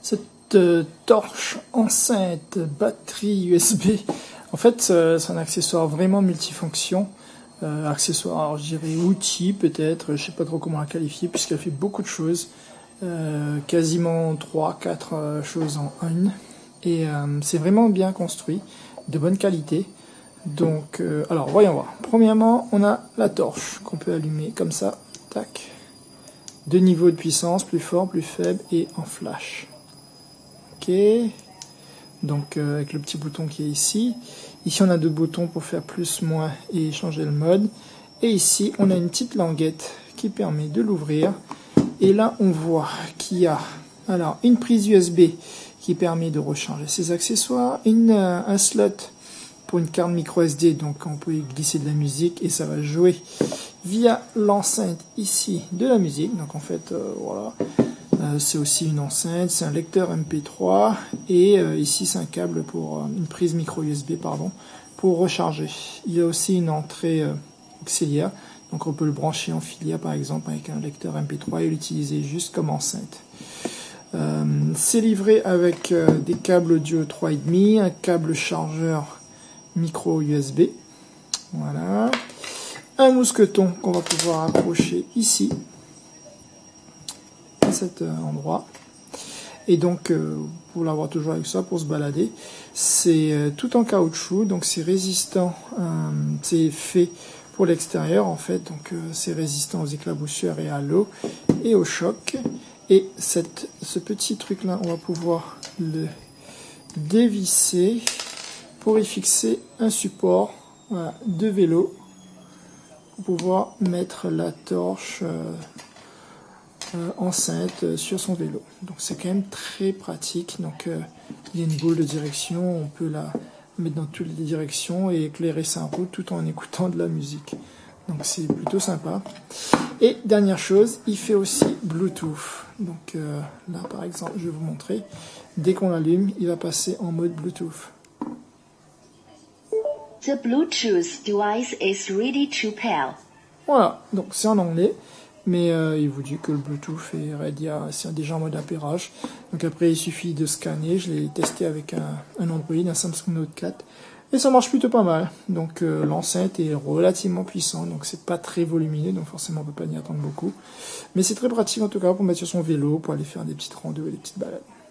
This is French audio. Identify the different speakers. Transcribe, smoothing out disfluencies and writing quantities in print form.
Speaker 1: Cette torche enceinte batterie USB, en fait c'est un accessoire vraiment multifonction. Accessoire, alors, je dirais outil peut-être, je sais pas trop comment la qualifier puisqu'elle fait beaucoup de choses, quasiment 3-4 choses en une, et c'est vraiment bien construit, de bonne qualité. Donc alors voyons voir. Premièrement, on a la torche qu'on peut allumer comme ça, tac. Deux niveaux de puissance, plus fort, plus faible et en flash. Ok. Donc avec le petit bouton qui est ici. Ici on a deux boutons pour faire plus, moins et changer le mode. Et ici on a une petite languette qui permet de l'ouvrir. Et là on voit qu'il y a alors une prise USB qui permet de recharger ses accessoires, un slot pour une carte micro SD, donc on peut y glisser de la musique et ça va jouer via l'enceinte ici de la musique. Donc en fait voilà. C'est aussi une enceinte, c'est un lecteur MP3 et ici c'est un câble pour une prise micro USB pardon, pour recharger. Il y a aussi une entrée auxiliaire, donc on peut le brancher en filière par exemple avec un lecteur MP3 et l'utiliser juste comme enceinte. C'est livré avec des câbles audio 3,5, un câble chargeur micro USB, voilà, un mousqueton qu'on va pouvoir accrocher ici cet endroit, et donc pour l'avoir toujours avec ça pour se balader. C'est tout en caoutchouc, donc c'est résistant, c'est fait pour l'extérieur en fait, donc c'est résistant aux éclaboussures et à l'eau et au choc. Et ce petit truc là, on va pouvoir le dévisser pour y fixer un support, voilà, de vélo pour pouvoir mettre la torche enceinte sur son vélo. Donc c'est quand même très pratique. Donc il y a une boule de direction, on peut la mettre dans toutes les directions et éclairer sa route tout en écoutant de la musique. Donc c'est plutôt sympa. Et dernière chose, il fait aussi Bluetooth. Donc là par exemple, je vais vous montrer. Dès qu'on l'allume, il va passer en mode Bluetooth.
Speaker 2: The Bluetooth device is ready to pair.
Speaker 1: Voilà, donc c'est en anglais. Mais il vous dit que le Bluetooth est ready, c'est déjà en mode appairage. Donc après il suffit de scanner. Je l'ai testé avec un Android, un Samsung Note 4, et ça marche plutôt pas mal. Donc l'enceinte est relativement puissante, donc c'est pas très volumineux, donc forcément on peut pas y attendre beaucoup. Mais c'est très pratique en tout cas pour mettre sur son vélo, pour aller faire des petites randos et des petites balades.